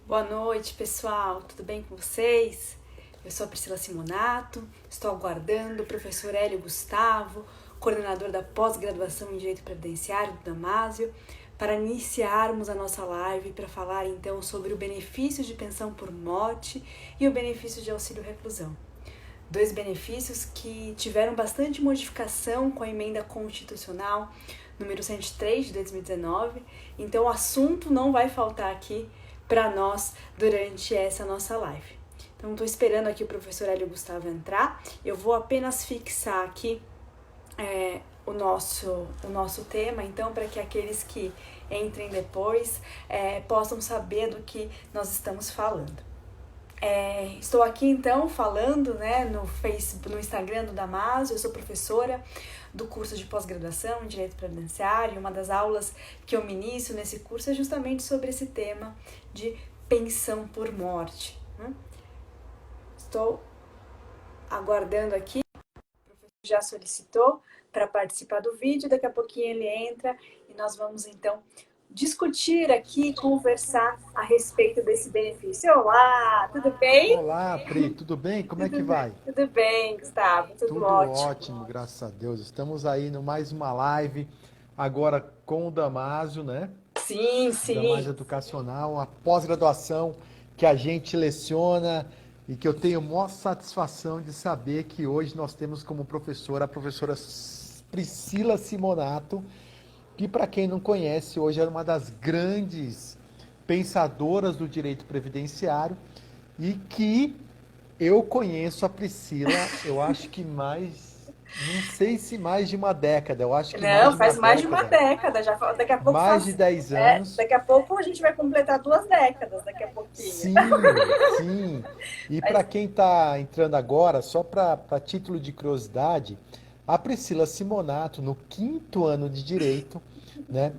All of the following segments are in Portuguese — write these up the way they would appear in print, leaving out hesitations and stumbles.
Boa noite, pessoal. Tudo bem com vocês? Eu sou a Priscila Simonato, estou aguardando o professor Hélio Gustavo, coordenador da pós-graduação em Direito Previdenciário do Damásio, para iniciarmos a nossa live para falar então sobre o benefício de pensão por morte e o benefício de auxílio-reclusão. Dois benefícios que tiveram bastante modificação com a emenda constitucional número 103 de 2019, então o assunto não vai faltar aqui para nós durante essa nossa live. Então, estou esperando aqui o professor Hélio Gustavo entrar. Eu vou apenas fixar aqui o nosso tema, então, para que aqueles que entrem depois possam saber do que nós estamos falando. Estou aqui então falando no Facebook, no Instagram do Damásio. Eu sou professora do curso de pós-graduação em Direito Previdenciário. Uma das aulas que eu ministro nesse curso é justamente sobre esse tema de pensão por morte. Estou aguardando aqui, o professor já solicitou para participar do vídeo, daqui a pouquinho ele entra e nós vamos então discutir aqui, conversar a respeito desse benefício. Olá, tudo bem? Olá, Pri, tudo bem? Como é que vai? Tudo bem, Gustavo, tudo Tudo ótimo. ótimo, graças a Deus. Estamos aí no mais uma live, agora com o Damásio, né? Sim, Damásio sim, Educacional, uma pós-graduação que a gente leciona e que eu tenho maior satisfação de saber que hoje nós temos como professora a professora Priscila Simonato, que para quem não conhece, hoje é uma das grandes pensadoras do direito previdenciário e que eu conheço a Priscila, eu acho que não sei se mais de uma década, eu acho que mais não, de uma faz mais de uma década, década, daqui a pouco mais de faz, 10 anos. daqui a pouco a gente vai completar 2 décadas, daqui a pouquinho. Sim, sim. E para Mas, quem está entrando agora, só para título de curiosidade, a Priscila Simonato, no quinto ano de Direito, né?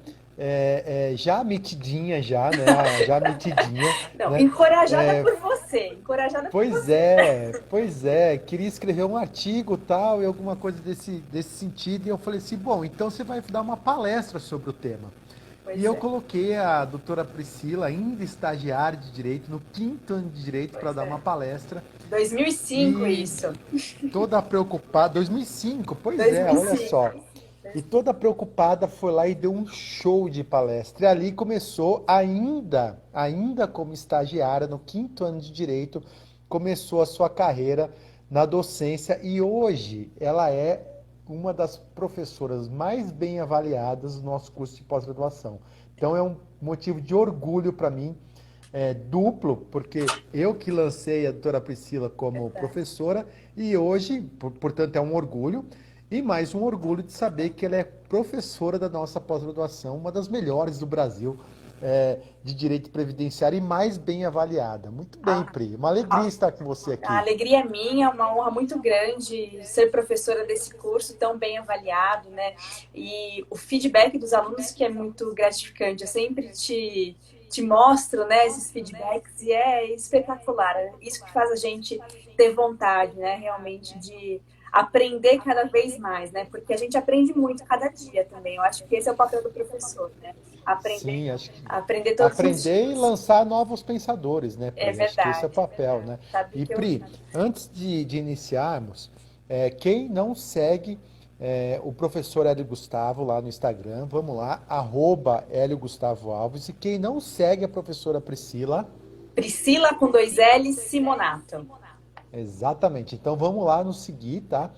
Já metidinha, já, né? Já metidinha, não, né? encorajada por você, encorajada por Pois você. é, pois é. Queria escrever um artigo tal e alguma coisa desse sentido. E eu falei assim, bom, então você vai dar uma palestra sobre o tema. E Pois eu é, coloquei a doutora Priscila, ainda estagiária de Direito, no quinto ano de Direito, para pois dar uma é. palestra. 2005 E isso. toda preocupada, 2005, pois é, olha 2005. só. E toda preocupada foi lá e deu um show de palestra. E ali começou, ainda como estagiária, no quinto ano de Direito, começou a sua carreira na docência e hoje ela é uma das professoras mais bem avaliadas do nosso curso de pós-graduação. Então é um motivo de orgulho para mim, duplo, porque eu que lancei a doutora Priscila como Verdade. professora e hoje, portanto, é um orgulho. E mais um orgulho de saber que ela é professora da nossa pós-graduação, uma das melhores do Brasil, de direito previdenciário e mais bem avaliada. Muito bem, A, Pri. Uma alegria a, estar com você a aqui. alegria é minha, é uma honra muito grande ser professora desse curso tão bem avaliado, né? E o feedback dos alunos que é muito gratificante. Eu sempre te mostro, né, esses feedbacks e é espetacular. É isso que faz a gente ter vontade, né, realmente de aprender cada vez mais, né? Porque a gente aprende muito cada dia também. Eu acho que esse é o papel do professor, né? Aprender, Sim, acho que aprender todos os aprender e dias. lançar novos pensadores, né, É Pri? Acho que esse é o verdade, é papel, verdade. né? Sabe E, que eu Pri, antes de iniciarmos, quem não segue o professor Hélio Gustavo lá no Instagram, vamos lá, Hélio Gustavo Alves. E quem não segue a professora Priscila, Priscila com 2 L's, Simonato. exatamente. Então vamos lá nos seguir, tá?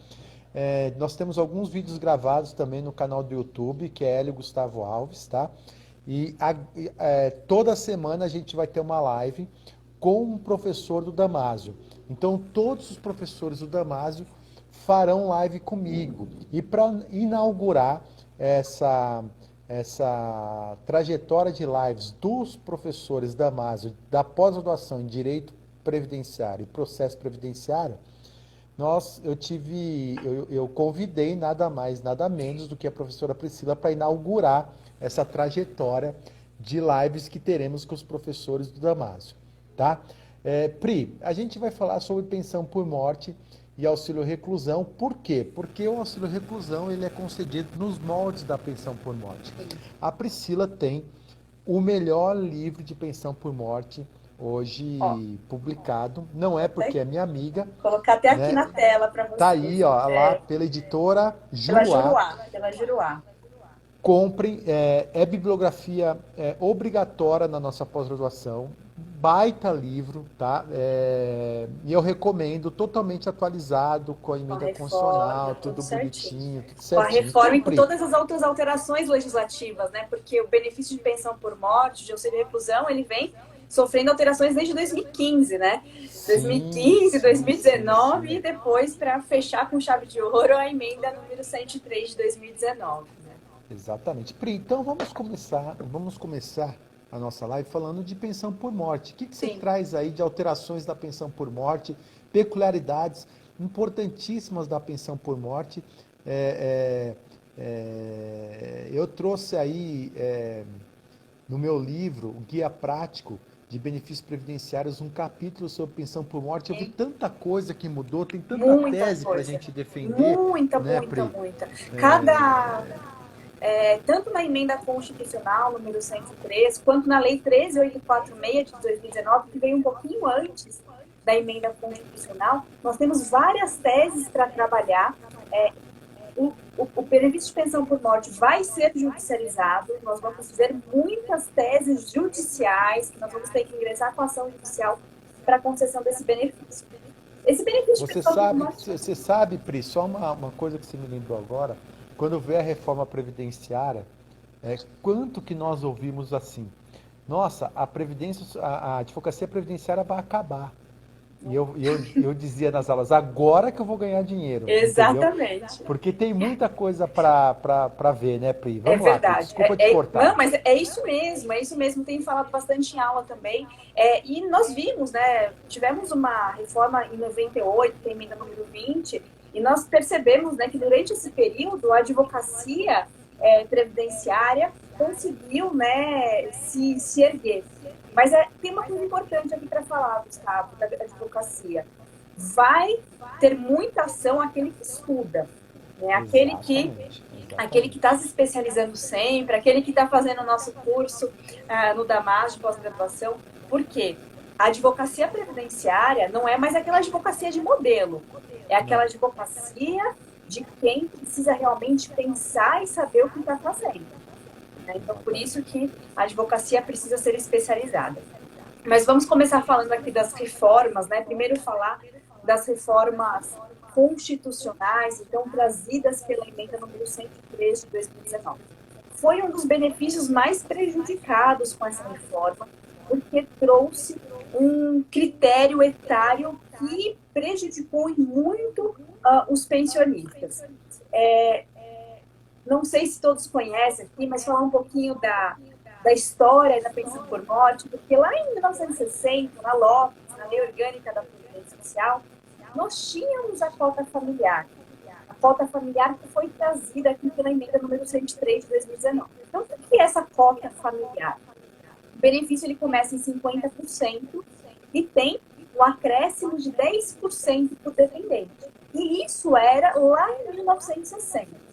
Nós temos alguns vídeos gravados também no canal do YouTube, que é Hélio Gustavo Alves, tá? Toda semana a gente vai ter uma live com um professor do Damásio. Então todos os professores do Damásio farão live comigo. E para inaugurar essa, essa trajetória de lives dos professores Damásio, da pós-graduação em Direito Previdenciário e Processo Previdenciário, eu convidei nada mais, nada menos do que a professora Priscila para inaugurar essa trajetória de lives que teremos com os professores do Damásio, tá? Pri, a gente vai falar sobre pensão por morte e auxílio reclusão. Por quê? Porque o auxílio reclusão ele é concedido nos moldes da pensão por morte. A Priscila tem o melhor livro de pensão por morte Ó, hoje publicado. Não é vou até porque é minha amiga, colocar até aqui né? na tela para Tá vocês. aí, ó, lá pela editora Pela Juruá. Juruá, pela Juruá. Comprem, é bibliografia obrigatória na nossa pós-graduação. Baita livro, tá? E eu recomendo, totalmente atualizado, com a Com a emenda reforma, constitucional, tudo tudo certinho. bonitinho, tudo Com a certinho. reforma Então, e com Pri, todas as outras alterações legislativas, né? Porque o benefício de pensão por morte, de auxílio reclusão, ele vem sofrendo alterações desde 2015, né? sim, 2015, sim, sim, 2019 sim. e depois, para fechar com chave de ouro, a emenda número 103 de 2019. Né? Exatamente. Pri, então vamos começar a nossa live falando de pensão por morte. O que você Sim. traz aí de alterações da pensão por morte, peculiaridades importantíssimas da pensão por morte? Eu trouxe aí no meu livro, o Guia Prático de Benefícios Previdenciários, um capítulo sobre pensão por morte. Eu vi tanta coisa que mudou, tem tanta Muita tese para a coisa. gente defender, Muita, né, muita, Pri? muita. Cada tanto na emenda constitucional número 103, quanto na lei 13846 de 2019, que veio um pouquinho antes da emenda constitucional, nós temos várias teses para trabalhar. É, o benefício de pensão por morte vai ser judicializado, nós vamos ver muitas teses judiciais, que nós vamos ter que ingressar com ação judicial para a concessão desse benefício. Esse benefício de Você pensão por sabe, morte. você sabe, Pri, só uma coisa que você me lembrou agora, quando veio a reforma previdenciária, quanto que nós ouvimos assim? Nossa, a advocacia previdenciária vai acabar. E eu dizia nas aulas, agora que eu vou ganhar dinheiro, entendeu? Exatamente. Porque tem muita coisa para ver, né, Pri? É Vamos lá, Pri, verdade. desculpa te Não, cortar. mas é isso mesmo, é isso mesmo. Tenho falado bastante em aula também. E nós vimos, né? Tivemos uma reforma em 98, que é a emenda número 20, e nós percebemos, né, que durante esse período a advocacia previdenciária conseguiu, né, se erguer. Mas tem uma coisa importante aqui para falar, Gustavo, da advocacia. Vai ter muita ação aquele que estuda, né? Exatamente, Aquele que exatamente. está se especializando sempre, aquele que está fazendo o nosso curso no Damas de pós-graduação. Por quê? A advocacia previdenciária não é mais aquela advocacia de modelo, é aquela Não. advocacia de quem precisa realmente pensar e saber o que está fazendo. Né? Então, por isso Exatamente. que a advocacia precisa ser especializada. Mas vamos começar falando aqui das reformas, né? Primeiro falar das reformas constitucionais, então trazidas pela emenda número 103 de 2019. Foi um dos benefícios mais prejudicados com essa reforma, porque trouxe um critério etário que prejudicou muito os pensionistas. Não sei se todos conhecem aqui, mas falar um pouquinho da história da pensão por morte, porque lá em 1960, na Lopes, na Lei Orgânica da Previdência Social, nós tínhamos a cota familiar. A cota familiar que foi trazida aqui pela emenda número 103 de 2019. Então, o que é essa cota familiar? O benefício ele começa em 50% e tem o acréscimo de 10% por dependente. E isso era lá em 1960.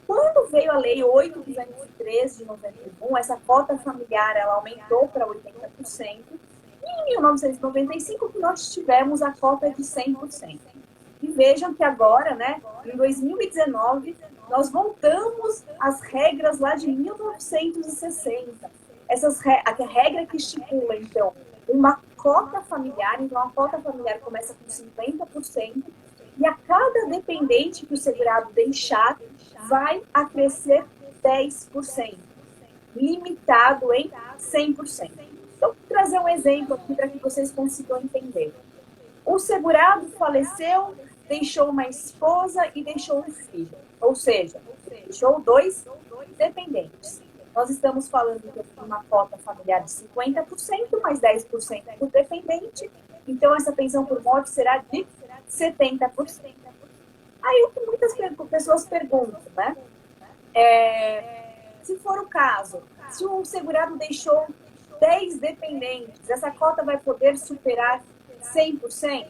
Quando veio a Lei 8.213 de 91, essa cota familiar ela aumentou para 80%, e em 1995 que nós tivemos a cota de 100%. E vejam que agora, né, em 2019, nós voltamos às regras lá de 1960. A regra que estipula, então, uma cota familiar, então a cota familiar começa com 50%, e a cada dependente que o segurado deixar, vai acrescer 10%, limitado em 100%. Então, vou trazer um exemplo aqui para que vocês consigam entender. O segurado faleceu, deixou uma esposa e deixou um filho, ou seja, deixou 2 dependentes. Nós estamos falando de uma cota familiar de 50%, mais 10% por dependente, então essa pensão por morte será de 70%. Aí o que muitas pessoas perguntam, né? Se for o caso, se o segurado deixou 10 dependentes, essa cota vai poder superar 100%?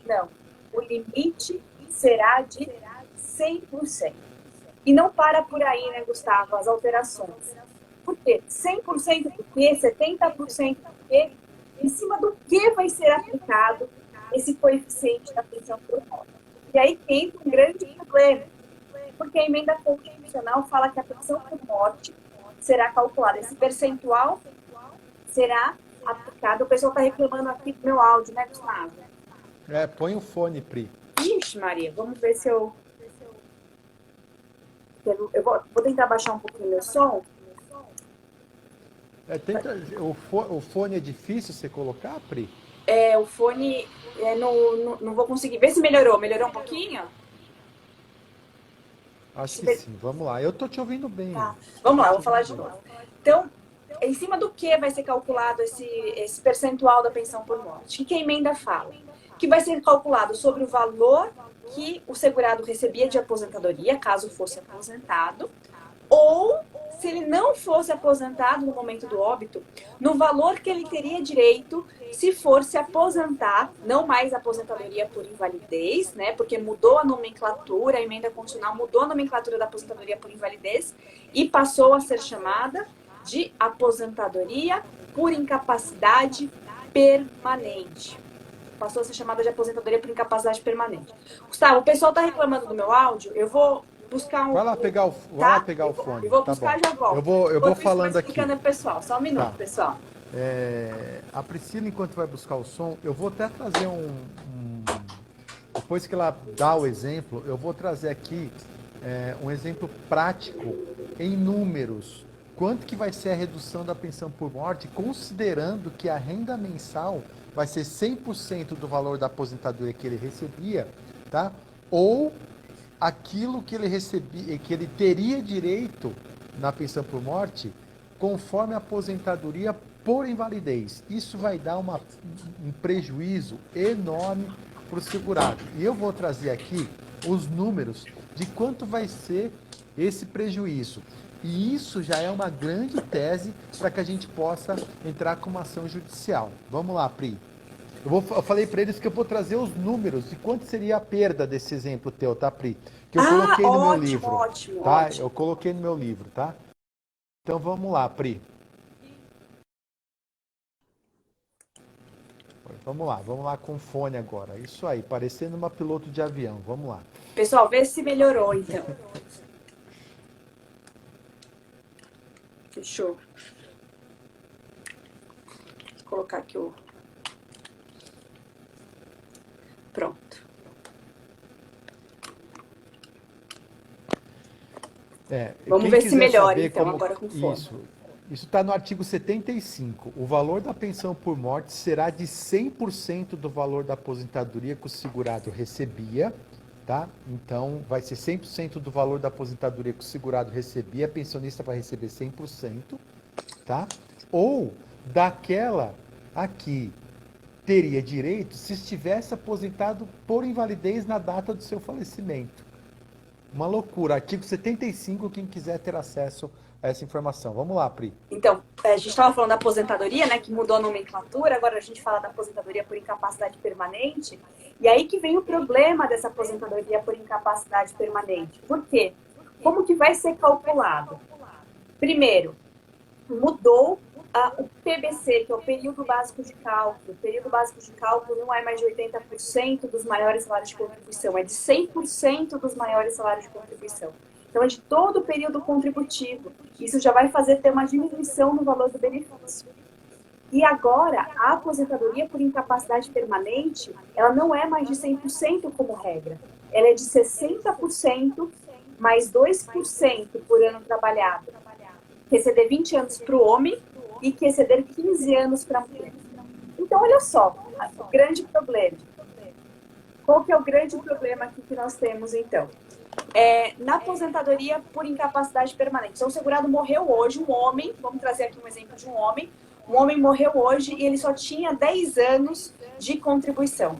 Não. O limite será de 100%. E não para por aí, né, Gustavo, as alterações. Por quê? 100% por quê? 70% por quê? em cima do que vai ser aplicado esse coeficiente da pensão por morte. E aí entra um grande problema, porque a emenda constitucional fala que a pensão por morte será calculada, esse percentual será aplicado. O pessoal está reclamando aqui do meu áudio, né, Gustavo? Põe o fone, Pri. Ixi, Maria, vamos ver se eu vou tentar baixar um pouquinho meu som. O fone é difícil você colocar, Pri? O fone, não vou conseguir. Vê se melhorou. Melhorou um pouquinho? Acho que sim. Vamos lá. Eu tô te ouvindo bem. Tá. Vamos lá, eu vou falar de novo. Então, em cima do que vai ser calculado esse percentual da pensão por morte? O que a emenda fala? Que vai ser calculado sobre o valor que o segurado recebia de aposentadoria, caso fosse aposentado, ou, se ele não fosse aposentado no momento do óbito, no valor que ele teria direito se for se aposentar, não mais aposentadoria por invalidez, né? Porque mudou a nomenclatura, a emenda constitucional mudou a nomenclatura da aposentadoria por invalidez e passou a ser chamada de aposentadoria por incapacidade permanente. Passou a ser chamada de aposentadoria por incapacidade permanente. Gustavo, o pessoal está reclamando do meu áudio, eu vou buscar um... Vai lá pegar o fone. Eu vou buscar, já volto. Eu vou falando aqui. Explicando pessoal, só um minuto, pessoal. A Priscila, enquanto vai buscar o som, eu vou até trazer depois que ela dá o exemplo, eu vou trazer aqui um exemplo prático em números. Quanto que vai ser a redução da pensão por morte, considerando que a renda mensal vai ser 100% do valor da aposentadoria que ele recebia, tá? Ou aquilo que ele recebia, que ele teria direito na pensão por morte, conforme a aposentadoria por invalidez. Isso vai dar um prejuízo enorme para o segurado. E eu vou trazer aqui os números de quanto vai ser esse prejuízo. E isso já é uma grande tese para que a gente possa entrar com uma ação judicial. Vamos lá, Pri. Eu falei para eles que eu vou trazer os números de quanto seria a perda desse exemplo teu, tá, Pri? Que eu coloquei no meu livro. Ótimo, tá? Ótimo. Eu coloquei no meu livro, tá? Então vamos lá, Pri. Vamos lá com o fone agora. Isso aí, parecendo uma piloto de avião. Vamos lá. Pessoal, vê se melhorou, então. Fechou. Vou colocar aqui o... Pronto. Vamos ver se melhora, então, agora com fone. Isso está no artigo 75. O valor da pensão por morte será de 100% do valor da aposentadoria que o segurado recebia, tá? Então, vai ser 100% do valor da aposentadoria que o segurado recebia, a pensionista vai receber 100%, tá? Ou daquela a que teria direito se estivesse aposentado por invalidez na data do seu falecimento. Uma loucura. Artigo 75, quem quiser ter acesso a essa informação. Vamos lá, Pri. Então, a gente estava falando da aposentadoria, né, que mudou a nomenclatura, agora a gente fala da aposentadoria por incapacidade permanente. E aí que vem o problema dessa aposentadoria por incapacidade permanente. Por quê? Como que vai ser calculado? Primeiro, mudou o PBC, que é o período básico de cálculo. O período básico de cálculo não é mais de 80% dos maiores salários de contribuição, é de 100% dos maiores salários de contribuição. Então, é de todo o período contributivo. Isso já vai fazer ter uma diminuição no valor do benefício. E agora, a aposentadoria por incapacidade permanente, ela não é mais de 100% como regra. Ela é de 60% mais 2% por ano trabalhado. Que exceder 20 anos para o homem e que exceder 15 anos para a mulher. Então, olha só, o grande problema. Qual que é o grande problema aqui que nós temos, então? Na aposentadoria por incapacidade permanente. Então, o segurado morreu hoje, um homem, vamos trazer aqui um exemplo de um homem morreu hoje e ele só tinha 10 anos de contribuição.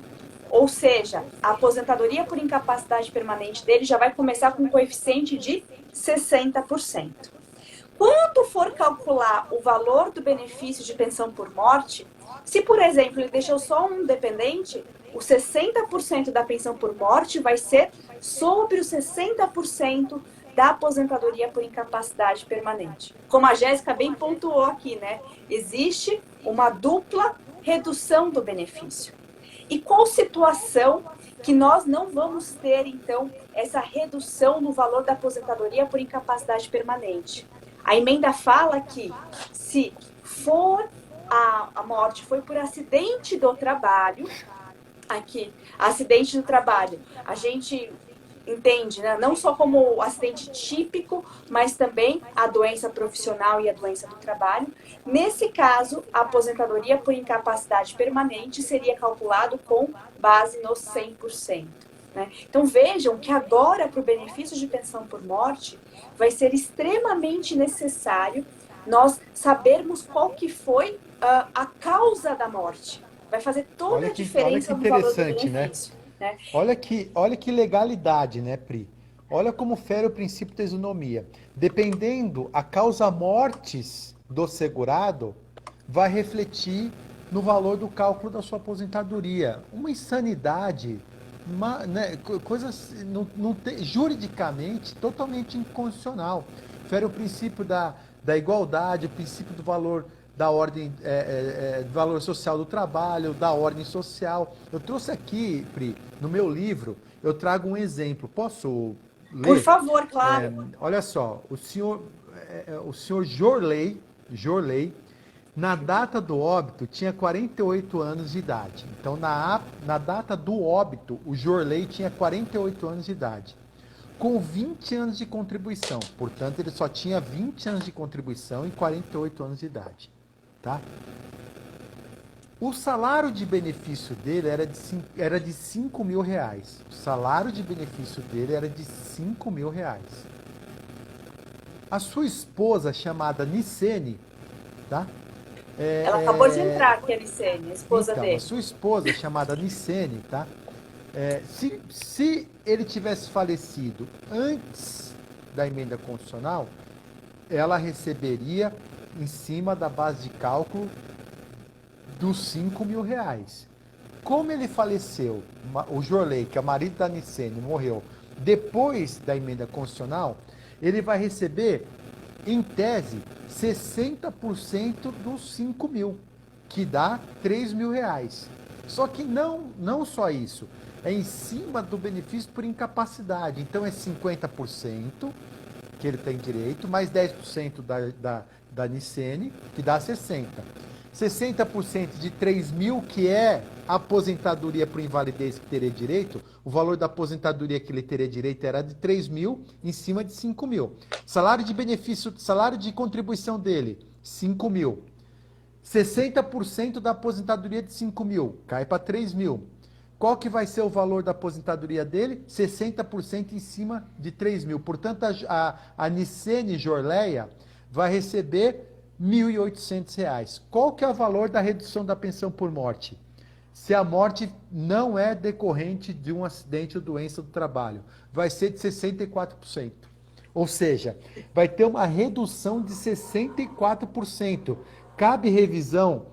Ou seja, a aposentadoria por incapacidade permanente dele já vai começar com um coeficiente de 60%. Quando for calcular o valor do benefício de pensão por morte, se, por exemplo, ele deixou só um dependente, o 60% da pensão por morte vai ser sobre os 60% da aposentadoria por incapacidade permanente. Como a Jéssica bem pontuou aqui, né? Existe uma dupla redução do benefício. E qual situação que nós não vamos ter, então, essa redução no valor da aposentadoria por incapacidade permanente? A emenda fala que se for a morte foi por acidente do trabalho, aqui, acidente do trabalho, a gente entende, né? Não só como acidente típico, mas também a doença profissional e a doença do trabalho. Nesse caso, a aposentadoria por incapacidade permanente seria calculado com base nos 100%. Né? Então vejam que agora, para o benefício de pensão por morte, vai ser extremamente necessário nós sabermos qual que foi a causa da morte. Vai fazer toda a diferença no valor do benefício. Né? Olha que legalidade, né, Pri? Olha como fere o princípio da isonomia. Dependendo a causa mortis do segurado, vai refletir no valor do cálculo da sua aposentadoria. Uma insanidade, né, coisas juridicamente totalmente inconstitucional. Fere o princípio da igualdade, o princípio do valor da ordem, do valor social do trabalho, da ordem social. Eu trouxe aqui, Pri, no meu livro, eu trago um exemplo. Posso ler? Por favor, claro. Olha só, o senhor Jorley, na data do óbito, tinha 48 anos de idade. Então, na data do óbito, o Jorley tinha 48 anos de idade. Com 20 anos de contribuição. Portanto, ele só tinha 20 anos de contribuição e 48 anos de idade. Tá? O salário de benefício dele era de 5 mil reais. O salário de benefício dele era de 5 mil reais. A sua esposa, chamada Nicene, tá? Ela acabou de entrar aqui, a Nicene, a esposa então, dele. A sua esposa, chamada Nicene, tá? Se ele tivesse falecido antes da emenda constitucional, ela receberia em cima da base de cálculo dos 5 mil reais. Como ele faleceu, o Jorley, que é o marido da Nicene, morreu depois da emenda constitucional, ele vai receber, em tese, 60% dos 5 mil, que dá 3 mil reais. Só que não só isso, é em cima do benefício por incapacidade. Então é 50% que ele tem direito, mais 10% da Nicene, que dá 60%. 60% de 3 mil, que é a aposentadoria por invalidez que teria direito, o valor da aposentadoria que ele teria direito era de 3 mil, em cima de 5 mil. Salário de benefício, salário de contribuição dele, 5 mil. 60% da aposentadoria de 5 mil, cai para 3 mil. Qual que vai ser o valor da aposentadoria dele? 60% em cima de 3 mil. Portanto, a Nicene Jorleia vai receber R$ 1.800. Qual que é o valor da redução da pensão por morte? Se a morte não é decorrente de um acidente ou doença do trabalho, vai ser de 64%. Ou seja, vai ter uma redução de 64%. Cabe revisão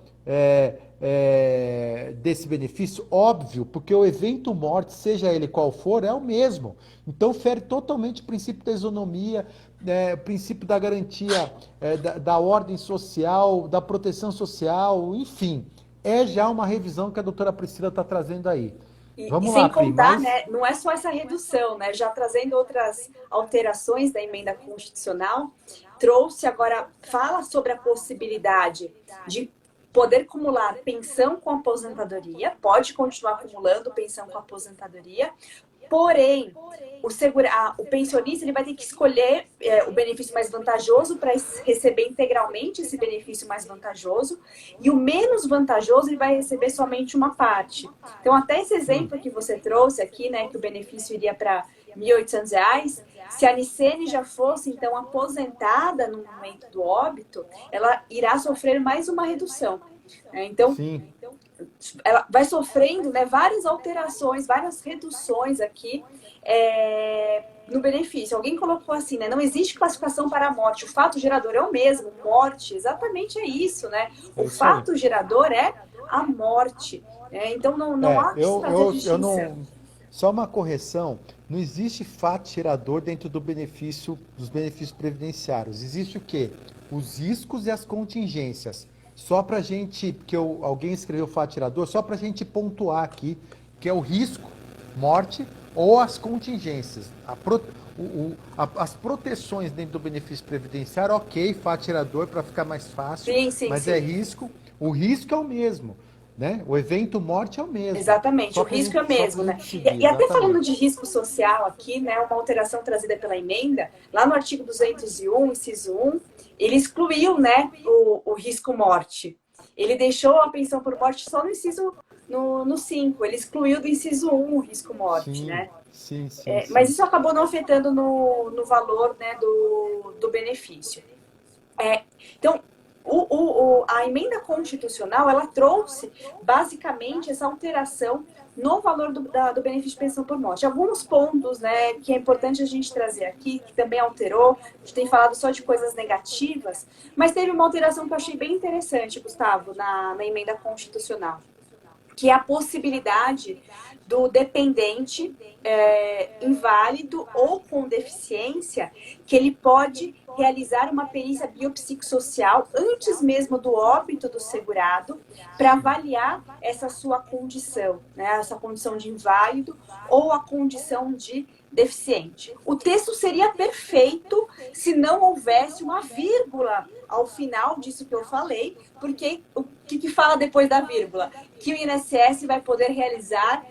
desse benefício? Óbvio, porque o evento morte, seja ele qual for, é o mesmo. Então, fere totalmente o princípio da isonomia, o princípio da garantia da ordem social, da proteção social, enfim. É já uma revisão que a doutora Priscila está trazendo aí. Vamos sem lá, contar, né, não é só essa redução, né, já trazendo outras alterações da emenda constitucional, trouxe agora, fala sobre a possibilidade de poder acumular pensão com aposentadoria, pode continuar acumulando pensão com aposentadoria, porém, o pensionista ele vai ter que escolher o benefício mais vantajoso para receber integralmente esse benefício mais vantajoso, e o menos vantajoso ele vai receber somente uma parte. Então, até esse exemplo que você trouxe aqui, né, que o benefício iria para R$ 1.800, se a Nicene já fosse, então, aposentada no momento do óbito, ela irá sofrer mais uma redução. Então, sim, ela vai sofrendo, né, várias alterações, várias reduções aqui no benefício. Alguém colocou assim, né? Não existe classificação para a morte. O fato gerador é o mesmo. Morte, exatamente é isso, né? O fato gerador é a morte. Então, não há que se fazer distinção. Só uma correção, não existe fato gerador dentro do benefício, dos benefícios previdenciários. Existe o quê? Os riscos e as contingências. Só para a gente, alguém escreveu fato gerador, só para a gente pontuar aqui, que é o risco, morte, ou as contingências. As proteções dentro do benefício previdenciário, ok, fato gerador para ficar mais fácil, Sim, sim, mas sim. é risco, o risco é o mesmo. Né? O evento morte é o mesmo. Exatamente, o risco é o mesmo, né? E até falando de risco social aqui, né, uma alteração trazida pela emenda, lá no artigo 201, inciso 1, ele excluiu, né, o risco morte. Ele deixou a pensão por morte só no inciso, no 5, ele excluiu do inciso 1 o risco morte, sim, né? Sim, mas isso acabou não afetando no valor, né, do benefício. Então, a emenda constitucional, ela trouxe basicamente essa alteração no valor do benefício de pensão por morte. Alguns pontos, né, que é importante a gente trazer aqui, que também alterou, a gente tem falado só de coisas negativas, mas teve uma alteração que eu achei bem interessante, Gustavo, na emenda constitucional, que é a possibilidade do dependente inválido ou com deficiência, que ele pode realizar uma perícia biopsicossocial antes mesmo do óbito do segurado, para avaliar essa sua condição, né, essa condição de inválido ou a condição de deficiente. O texto seria perfeito se não houvesse uma vírgula ao final disso que eu falei, porque o que fala depois da vírgula? Que o INSS vai poder realizar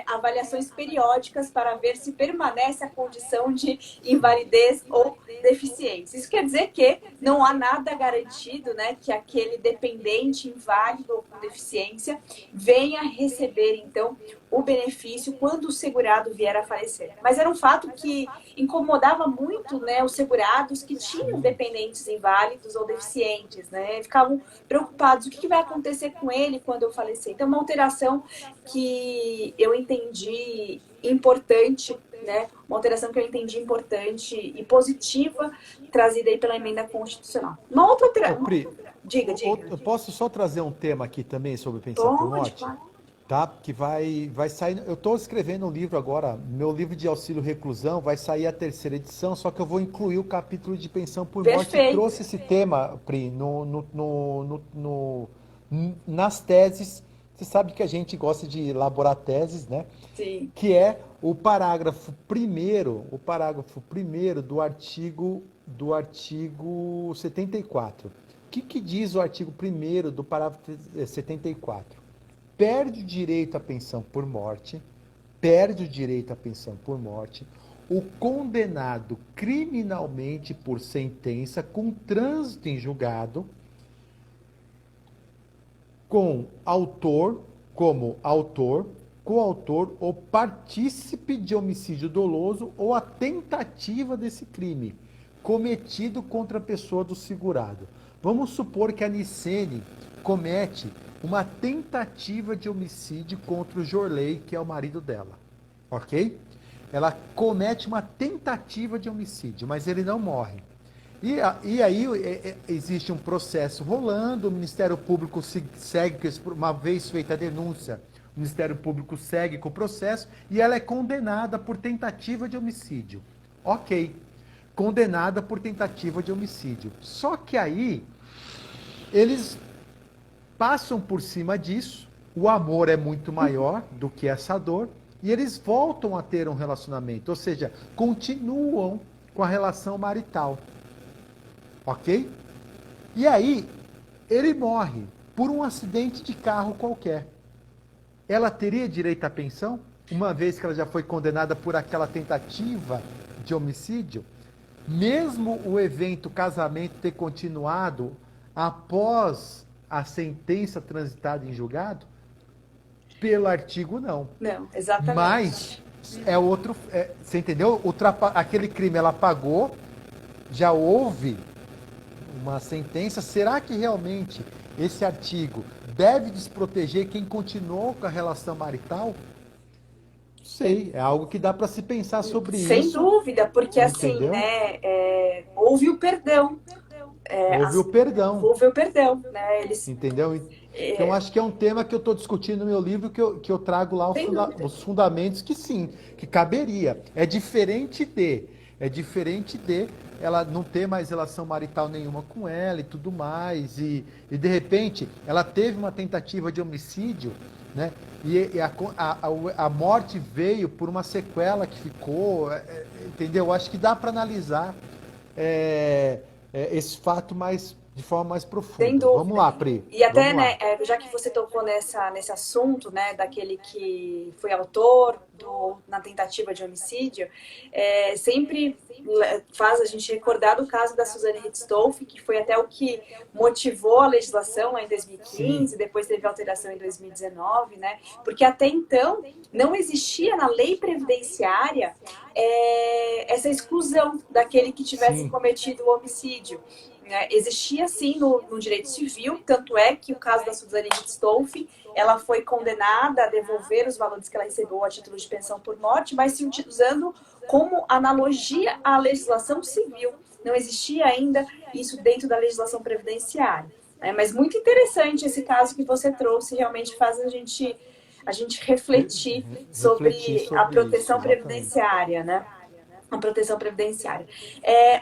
avaliações periódicas para ver se permanece a condição de invalidez ou deficiência. Isso quer dizer que não há nada garantido, né, que aquele dependente inválido ou com deficiência venha receber, então, o benefício quando o segurado vier a falecer. Mas era um fato que incomodava muito, né, os segurados que tinham dependentes inválidos ou deficientes, né, ficavam preocupados, o que vai acontecer com ele quando eu falecer? Então, uma alteração que eu entendi importante, né, uma alteração que eu entendi importante e positiva, trazida aí pela emenda constitucional. Uma outra alteração... Diga. Eu posso só trazer um tema aqui também sobre pensão por morte? Claro. Tá? Que vai sair. Eu estou escrevendo um livro agora, meu livro de auxílio reclusão, vai sair a 3ª edição, só que eu vou incluir o capítulo de pensão por morte. Eu trouxe esse tema, Pri, nas teses. Você sabe que a gente gosta de elaborar teses, né? Sim. Que é o parágrafo primeiro do artigo 74. O que diz o artigo 1º do parágrafo 74? Perde o direito à pensão por morte, o condenado criminalmente por sentença com trânsito em julgado, como autor, coautor ou partícipe de homicídio doloso ou a tentativa desse crime cometido contra a pessoa do segurado. Vamos supor que a Nicene comete uma tentativa de homicídio contra o Jorley, que é o marido dela, ok? Ela comete uma tentativa de homicídio, mas ele não morre. E aí existe um processo rolando, o Ministério Público segue, uma vez feita a denúncia, o Ministério Público segue com o processo e ela é condenada por tentativa de homicídio. Ok, condenada por tentativa de homicídio. Só que aí eles passam por cima disso, o amor é muito maior do que essa dor, e eles voltam a ter um relacionamento, ou seja, continuam com a relação marital. Ok? E aí, ele morre por um acidente de carro qualquer. Ela teria direito à pensão, uma vez que ela já foi condenada por aquela tentativa de homicídio? Mesmo o evento casamento ter continuado após a sentença transitada em julgado? Pelo artigo, não. Não, exatamente. Mas é outro... você entendeu? Aquele crime ela pagou, já houve uma sentença. Será que realmente esse artigo deve desproteger quem continuou com a relação marital? Não sei, é algo que dá para se pensar sobre isso. Sem dúvida, porque entendeu? Assim, né, houve o perdão. Houve o perdão. Houve o perdão, né? Entendeu? Então, acho que é um tema que eu estou discutindo no meu livro, que eu trago lá Sem dúvida. os fundamentos que sim, que caberia. É diferente de ela não ter mais relação marital nenhuma com ela e tudo mais, e de repente ela teve uma tentativa de homicídio, né? A morte veio por uma sequela que ficou, entendeu? Acho que dá para analisar esse fato de forma mais Sem profunda. Vamos dúvida. lá, Pri. E até, Vamos né, lá. já que você tocou nesse assunto, né, daquele que foi autor na tentativa de homicídio, sempre faz a gente recordar do caso da Suzane Richthofen, que foi até o que motivou a legislação lá em Sim, 2015, depois teve alteração em 2019, né, porque até então não existia na lei previdenciária essa exclusão daquele que tivesse sim. cometido o homicídio. Existia sim no direito civil, tanto é que o caso da Suzane Richthofen, ela foi condenada a devolver os valores que ela recebeu a título de pensão por morte, mas se usando como analogia à legislação civil. Não existia ainda isso dentro da legislação previdenciária. Mas muito interessante esse caso que você trouxe, realmente faz a gente refletir Refletir sobre a sobre isso, proteção exatamente. previdenciária, né? A proteção previdenciária.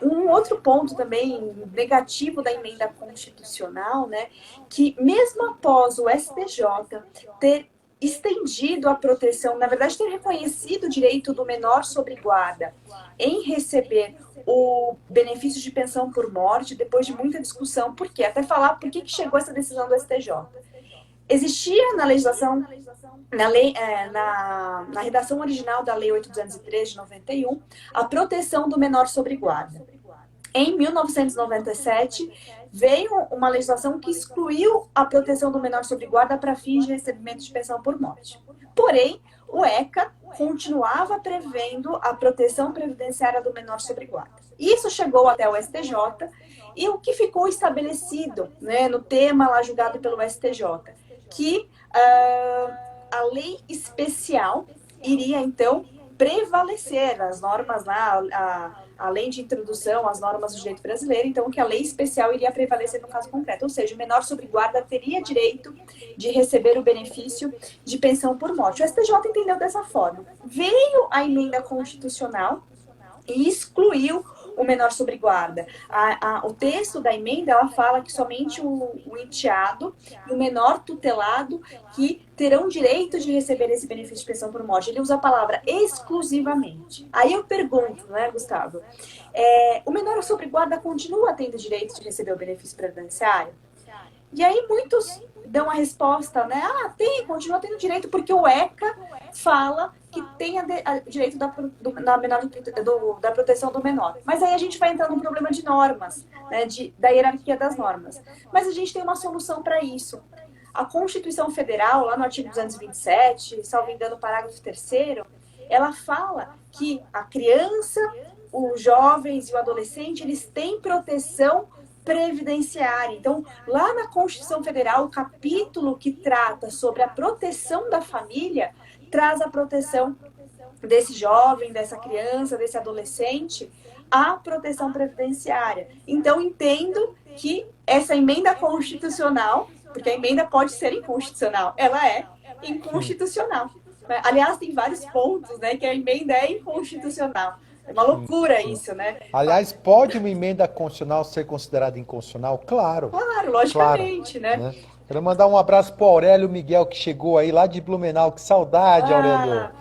Um outro ponto também negativo da emenda constitucional, né, que mesmo após o STJ ter estendido a proteção, na verdade, ter reconhecido o direito do menor sobre guarda em receber o benefício de pensão por morte, depois de muita discussão, por quê? Até falar por que chegou essa decisão do STJ. Existia na legislação, na redação original da Lei 8.203 de 91, a proteção do menor sobre guarda. Em 1997, veio uma legislação que excluiu a proteção do menor sobre guarda para fins de recebimento de pensão por morte. Porém, o ECA continuava prevendo a proteção previdenciária do menor sobre guarda. Isso chegou até o STJ, e o que ficou estabelecido, né, no tema lá julgado pelo STJ, que a lei especial iria, então, prevalecer as normas lá, a lei de introdução às normas do direito brasileiro, então que a lei especial iria prevalecer no caso concreto, ou seja, o menor sobre guarda teria direito de receber o benefício de pensão por morte. O STJ entendeu dessa forma. Veio a emenda constitucional e excluiu o menor sobre guarda. O texto da emenda, ela fala que somente o enteado e o menor tutelado que terão direito de receber esse benefício de pensão por morte. Ele usa a palavra exclusivamente. Aí eu pergunto, né, Gustavo, o menor sobre guarda continua tendo direito de receber o benefício previdenciário? E aí muitos dão a resposta, né? Continua tendo direito, porque o ECA fala que tem direito da proteção do menor. Mas aí a gente vai entrar num problema de normas, né? Da hierarquia das normas. Mas a gente tem uma solução para isso. A Constituição Federal, lá no artigo 227, salvo engano, parágrafo 3º, ela fala que a criança, os jovens e o adolescente, eles têm proteção previdenciária. Então, lá na Constituição Federal, o capítulo que trata sobre a proteção da família traz a proteção desse jovem, dessa criança, desse adolescente, à proteção previdenciária. Então, entendo que essa emenda constitucional, porque a emenda pode ser inconstitucional, ela é inconstitucional. Aliás, tem vários pontos, né, que a emenda é inconstitucional. É uma Sim, loucura sim. isso, né? Aliás, pode uma emenda constitucional ser considerada inconstitucional? Claro, Claro, claro, logicamente, né? né? Quero mandar um abraço pro Aurélio Miguel, que chegou aí lá de Blumenau. Que saudade, Aurélio. Ah,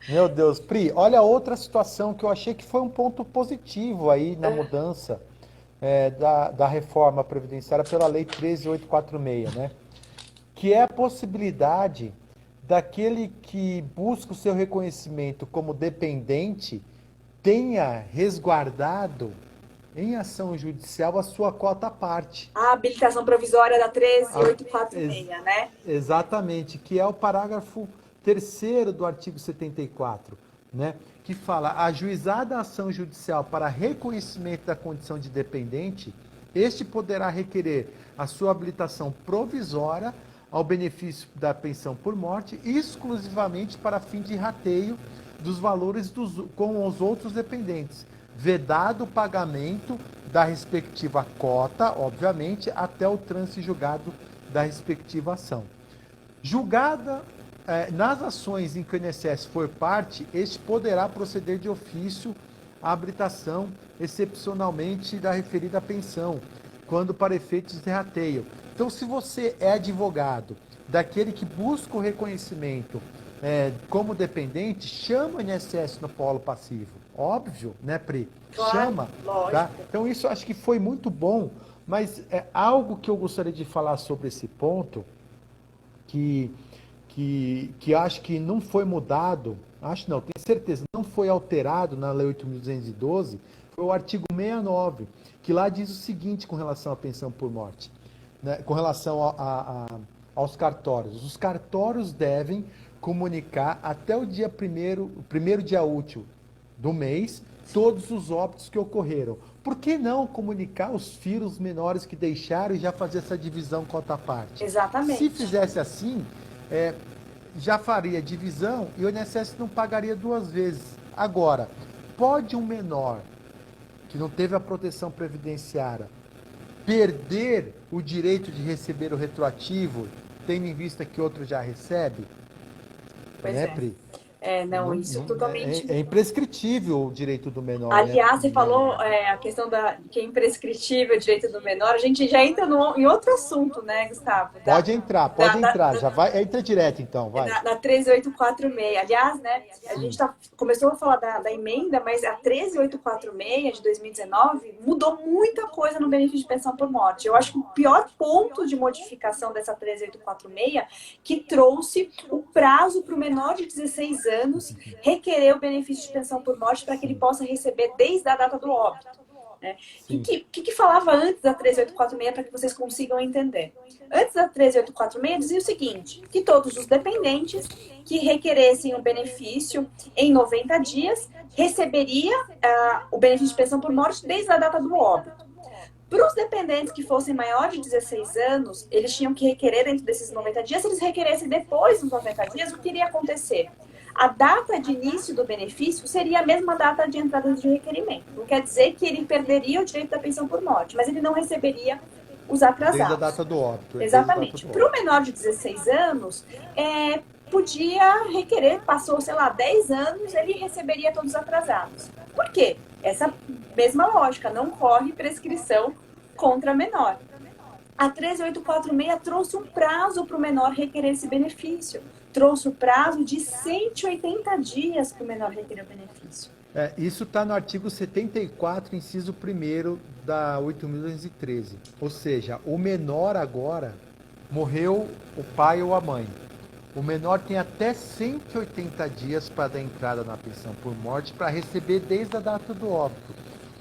Meu Deus. Pri, olha outra situação que eu achei que foi um ponto positivo aí na mudança da reforma previdenciária pela Lei 13.846, né? Que é a possibilidade daquele que busca o seu reconhecimento como dependente tenha resguardado em ação judicial a sua cota à parte. a habilitação provisória da A- ex- 13.846, né? Exatamente, que é o parágrafo terceiro do artigo 74, né? Que fala, ajuizada a ação judicial para reconhecimento da condição de dependente, este poderá requerer a sua habilitação provisória ao benefício da pensão por morte, exclusivamente para fim de rateio dos valores com os outros dependentes, vedado o pagamento da respectiva cota, obviamente, até o trânsito julgado da respectiva ação. Julgada nas ações em que o INSS for parte, este poderá proceder de ofício à habilitação, excepcionalmente da referida pensão, quando para efeitos de rateio. Então, se você é advogado daquele que busca o reconhecimento como dependente, chama o INSS no polo passivo. Óbvio, né, Pri? Claro, chama. Tá? Então, isso acho que foi muito bom, mas é algo que eu gostaria de falar sobre esse ponto, que acho que não foi mudado, acho não, tenho certeza, não foi alterado na Lei 8.212, foi o artigo 69, que lá diz o seguinte com relação à pensão por morte, né, com relação aos cartórios. Os cartórios devem comunicar até o primeiro dia útil do mês, todos os óbitos que ocorreram. Por que não comunicar os filhos menores que deixaram e já fazer essa divisão cota à parte? Exatamente. Se fizesse assim, já faria divisão e o INSS não pagaria duas vezes. Agora, pode um menor que não teve a proteção previdenciária perder o direito de receber o retroativo, tendo em vista que outro já recebe? Pois né, é. Pri? Não, isso totalmente. É imprescritível o direito do menor. Aliás, né? você falou a questão que é imprescritível o direito do menor. A gente já entra em outro assunto, né, Gustavo? Pode entrar. Já vai, entra direto então, vai. Na 13846. Aliás, né, a gente começou a falar da emenda, mas a 13846 de 2019 mudou muita coisa no benefício de pensão por morte. Eu acho que o pior ponto de modificação dessa 13846 que trouxe o prazo para o menor de 16 anos requerer o benefício de pensão por morte para que ele possa receber desde a data do óbito. Né? O que falava antes da 13846 para que vocês consigam entender? Antes da 13846 dizia o seguinte, que todos os dependentes que requeressem o benefício em 90 dias receberia o benefício de pensão por morte desde a data do óbito. Para os dependentes que fossem maiores de 16 anos, eles tinham que requerer dentro desses 90 dias. Se eles requeressem depois dos 90 dias, o que iria acontecer? A data de início do benefício seria a mesma data de entrada de requerimento. Não quer dizer que ele perderia o direito da pensão por morte, mas ele não receberia os atrasados. Desde a data do óbito. Exatamente. Para o menor de 16 anos, podia requerer, passou, 10 anos, ele receberia todos os atrasados. Por quê? Essa mesma lógica, não corre prescrição contra menor. A 13846 trouxe um prazo para o menor requerer esse benefício. Trouxe o prazo de 180 dias para o menor requerer o benefício. Isso está no artigo 74, inciso 1º da 8.213. Ou seja, o menor agora morreu o pai ou a mãe. O menor tem até 180 dias para dar entrada na pensão por morte para receber desde a data do óbito.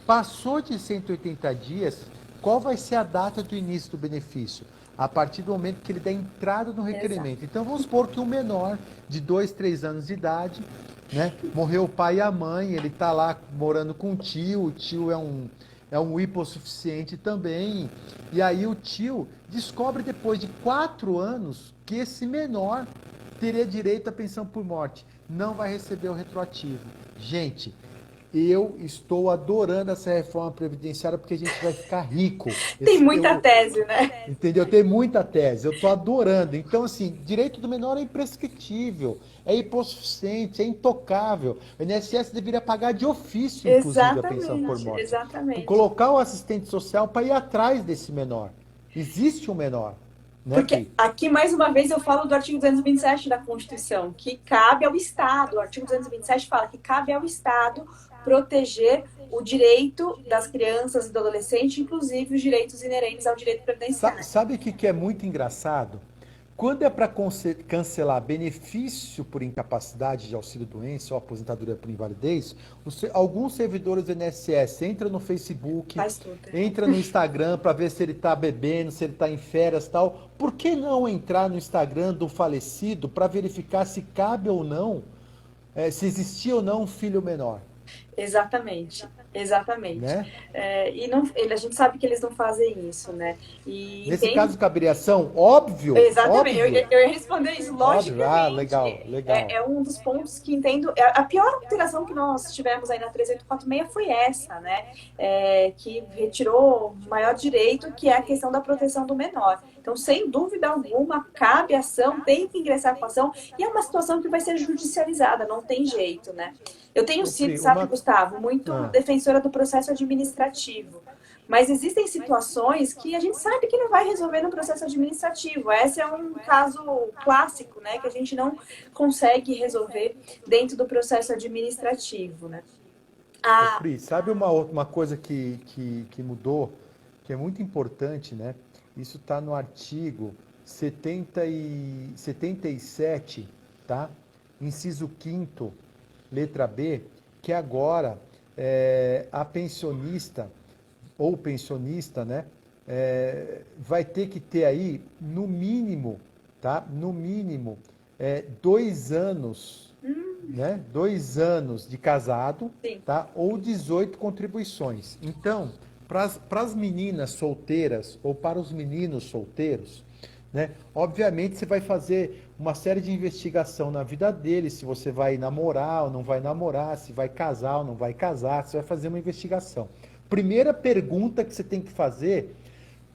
Passou de 180 dias, qual vai ser a data do início do benefício? A partir do momento que ele dá entrada no requerimento. Exato. Então, vamos supor que um menor de 2, 3 anos de idade, né, morreu o pai e a mãe, ele está lá morando com o tio é um hipossuficiente também, e aí o tio descobre depois de 4 anos que esse menor teria direito à pensão por morte, não vai receber o retroativo. Gente, eu estou adorando essa reforma previdenciária porque a gente vai ficar rico. Tem muita tese, né? Entendeu? Tem muita tese. Eu estou adorando. Então, assim, direito do menor é imprescritível, é hipossuficiente, é intocável. O INSS deveria pagar de ofício, inclusive, a pensão por morte. Exatamente. Colocar o assistente social para ir atrás desse menor. Existe um menor. Né, porque aqui, mais uma vez, eu falo do artigo 227 da Constituição, que cabe ao Estado. O artigo 227 fala que cabe ao Estado proteger o direito das crianças e do adolescente, inclusive os direitos inerentes ao direito previdenciário. Sabe o que é muito engraçado? Quando é para cancelar benefício por incapacidade de auxílio-doença ou aposentadoria por invalidez, alguns servidores do INSS entram no Facebook, entra no Instagram para ver se ele está bebendo, se ele está em férias e tal. Por que não entrar no Instagram do falecido para verificar se cabe ou não, se existia ou não um filho menor? Exatamente, exatamente. né? E não, a gente sabe que eles não fazem isso, né? E Nesse entendo. caso, caberia ação? Óbvio, Exatamente, óbvio, eu ia responder isso, óbvio. Ah, logicamente. legal, legal. É um dos pontos que entendo. A pior alteração que nós tivemos aí na 3846 foi essa, né? Que retirou o maior direito, que é a questão da proteção do menor. Então, sem dúvida alguma, cabe ação, tem que ingressar com ação, e é uma situação que vai ser judicializada, não tem jeito, né? Eu tenho Ô, sido, Pri, sabe, uma. Gustavo, muito Ah, defensora do processo administrativo. Mas existem situações que a gente sabe que não vai resolver no processo administrativo. Esse é um caso clássico, né, que a gente não consegue resolver dentro do processo administrativo, né? ô, Ah, Pri, sabe uma coisa que mudou, que é muito importante, né? Isso está no artigo 77, tá? Inciso 5º, letra B, que agora a pensionista ou pensionista, né, vai ter que ter aí, no mínimo, tá? No mínimo, 2 anos, né? 2 anos de casado, sim, tá? Ou 18 contribuições. Então, para as meninas solteiras ou para os meninos solteiros, né? Obviamente você vai fazer uma série de investigação na vida dele, se você vai namorar ou não vai namorar, se vai casar ou não vai casar, você vai fazer uma investigação. Primeira pergunta que você tem que fazer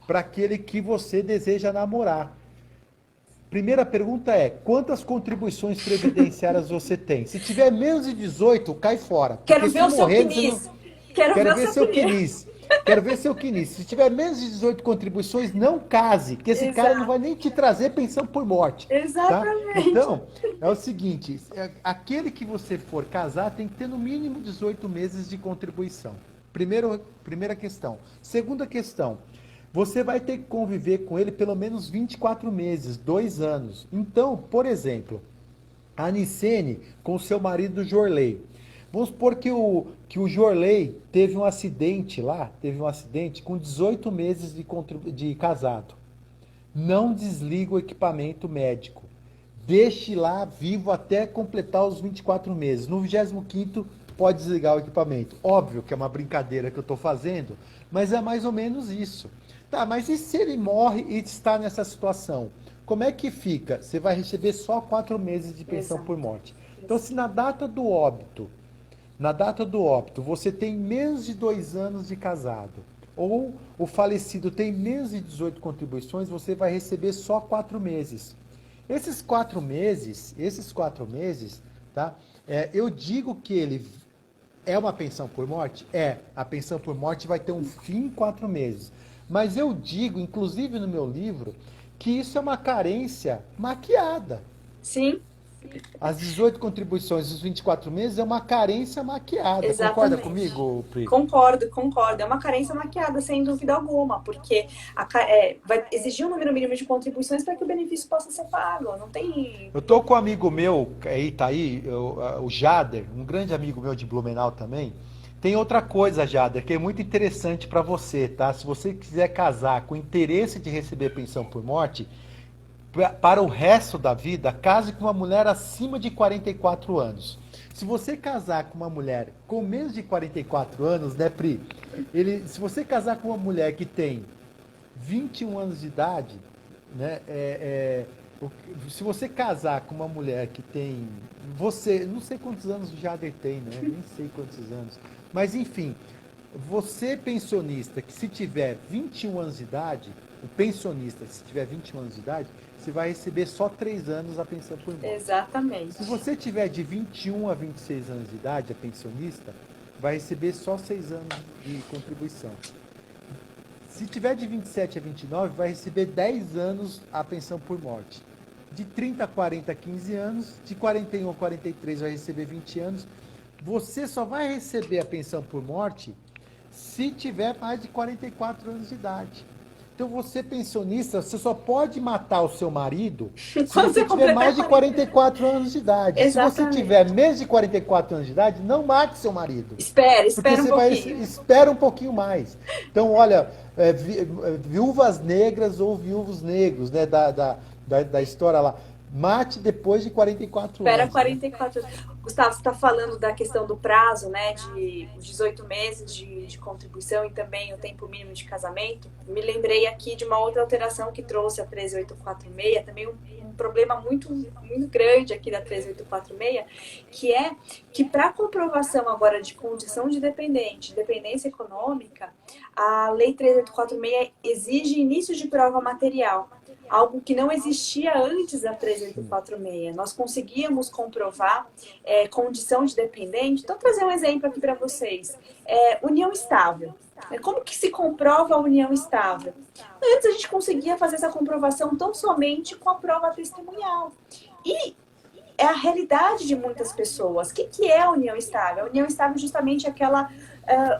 para aquele que você deseja namorar. Primeira pergunta é: quantas contribuições previdenciárias você tem? Se tiver menos de 18, cai fora. Porque quero ver se o seu morrer, você não. quinis. Quero Quero ver o ver seu seu quinis. quinis. Quero ver seu quinis. Se tiver menos de 18 contribuições, não case, porque esse cara não vai Exato, nem te trazer pensão por morte, tá? exatamente. Então, é o seguinte, aquele que você for casar tem que ter no mínimo 18 meses de contribuição. Primeira questão. Segunda questão, você vai ter que conviver com ele pelo menos 24 meses, 2 anos. Então, por exemplo, a Nicene com seu marido Jorley. Vamos supor que o Jorley teve um acidente lá, teve um acidente com 18 meses de casado. Não desliga o equipamento médico. Deixe lá vivo até completar os 24 meses. No 25º pode desligar o equipamento. Óbvio que é uma brincadeira que eu estou fazendo, mas é mais ou menos isso. Tá, mas e se ele morre e está nessa situação? Como é que fica? Você vai receber só 4 meses de pensão por Exato, morte. Então, se exato. na data do óbito, você tem menos de 2 anos de casado, ou o falecido tem menos de 18 contribuições, você vai receber só 4 meses. Esses 4 meses, tá? Eu digo que ele é uma pensão por morte? É. A pensão por morte vai ter um fim em 4 meses. Mas eu digo, inclusive no meu livro, que isso é uma carência maquiada. Sim, As 18 contribuições dos 24 meses é uma carência maquiada. Concorda exatamente. comigo, Pri? Concordo, concordo. É uma carência maquiada, sem dúvida alguma, porque vai exigir um número mínimo de contribuições para que o benefício possa ser pago. Não tem. Eu tô com um amigo meu, aí tá aí, o Jader, um grande amigo meu de Blumenau também. Tem outra coisa, Jader, que é muito interessante para você, tá? Se você quiser casar com interesse de receber pensão por morte, para o resto da vida, case com uma mulher acima de 44 anos. Se você casar com uma mulher com menos de 44 anos, né, Pri? Se você casar com uma mulher que tem 21 anos de idade, né? Se você casar com uma mulher que tem. Você, não sei quantos anos o Jader tem, né? Nem sei quantos anos. Mas enfim, você pensionista que se tiver 21 anos de idade, o pensionista, se tiver 21 anos de idade, você vai receber só 3 anos a pensão por morte. Se Exatamente. você tiver de 21 a 26 anos de idade, a pensionista, vai receber só 6 anos de contribuição. Se tiver de 27 a 29, vai receber 10 anos a pensão por morte. De 30 a 40, 15 anos. De 41 a 43, vai receber 20 anos. Você só vai receber a pensão por morte se tiver mais de 44 anos de idade. Então, você pensionista, você só pode matar o seu marido se Quando você você tiver completar mais de 40. 44 anos de idade. Se você tiver Exatamente. menos de 44 anos de idade, não mate seu marido. Espera, Porque espera um você vai, pouquinho. espera um pouquinho mais. Então, olha, viúvas negras ou viúvos negros, né, da história lá. Mate depois de 44 Espera anos, né? 44 anos. Gustavo, você está falando da questão do prazo, né, de 18 meses de contribuição e também o tempo mínimo de casamento. Me lembrei aqui de uma outra alteração que trouxe a 13846, também um problema muito grande aqui da 13846, que é que para comprovação agora de condição de dependente, dependência econômica, a Lei 13846 exige início de prova material, algo que não existia antes da Sim. 13846. Nós conseguíamos comprovar condição de dependente. Então, trazer um exemplo aqui para vocês. União estável. Como que se comprova a união estável? Antes a gente conseguia fazer essa comprovação tão somente com a prova testemunhal. E é a realidade de muitas pessoas. O que é a união estável? A união estável é justamente aquela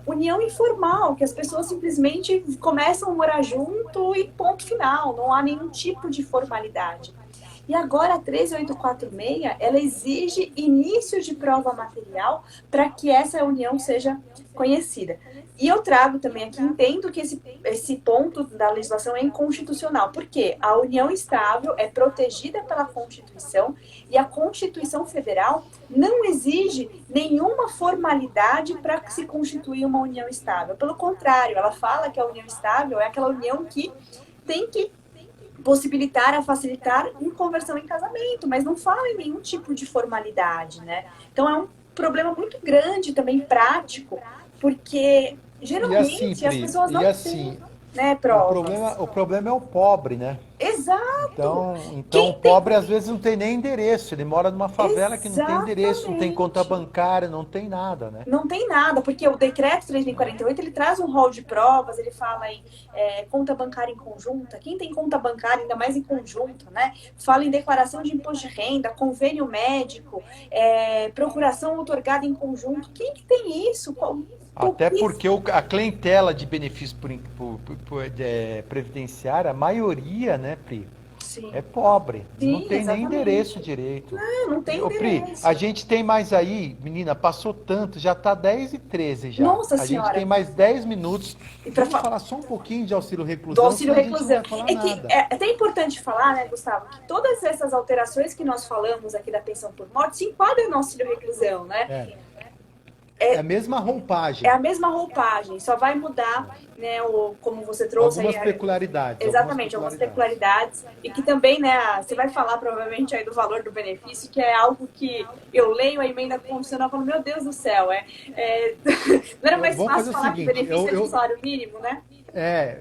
união informal, que as pessoas simplesmente começam a morar junto e ponto final, não há nenhum tipo de formalidade. E agora a 13846, ela exige início de prova material para que essa união seja conhecida. E eu trago também aqui, entendo que esse ponto da legislação é inconstitucional, porque a união estável é protegida pela Constituição e a Constituição Federal não exige nenhuma formalidade para se constituir uma união estável. Pelo contrário, ela fala que a união estável é aquela união que tem que possibilitar, facilitar em conversão em casamento, mas não fala em nenhum tipo de formalidade, né? Então é um problema muito grande também prático, porque E assim, geralmente as Pri, pessoas e não assim, têm, né, o provas. problema, o problema é o pobre, né? Exato! Então o Quem tem. pobre às vezes não tem nem endereço, ele mora numa favela que não tem endereço, não tem conta Exatamente! bancária, não tem nada, né? Não tem nada, porque o decreto 3.048, ele traz um rol de provas, ele fala em conta bancária em conjunta, quem tem conta bancária, ainda mais em conjunto, né? Fala em declaração de imposto de renda, convênio médico, procuração outorgada em conjunto. Quem que tem isso? Até porque a clientela de benefício previdenciário, a maioria, né, Pri, é Sim, pobre, não sim, tem nem endereço exatamente. direito. Não tem Ô, Pri, a endereço. gente tem mais aí, menina, passou tanto, já tá 10h13 já. Nossa A gente tem Senhora! mais 10 minutos. E para Vamos falar só um pouquinho de auxílio do reclusão, auxílio senão a gente não reclusão. vai falar É que nada. é até importante falar, né, Gustavo, que todas essas alterações que nós falamos aqui da pensão por morte se enquadram no auxílio reclusão, né? É, é a É, mesma é roupagem, a mesma roupagem, só vai mudar, né, como você trouxe aí, algumas peculiaridades, algumas exatamente, algumas peculiaridades. peculiaridades, e que também, né, você vai falar provavelmente aí do valor do benefício, que é algo que eu leio a emenda constitucional e falo, meu Deus do céu, não era mais Vamos fazer fácil o falar que o seguinte, benefício é de salário mínimo, né?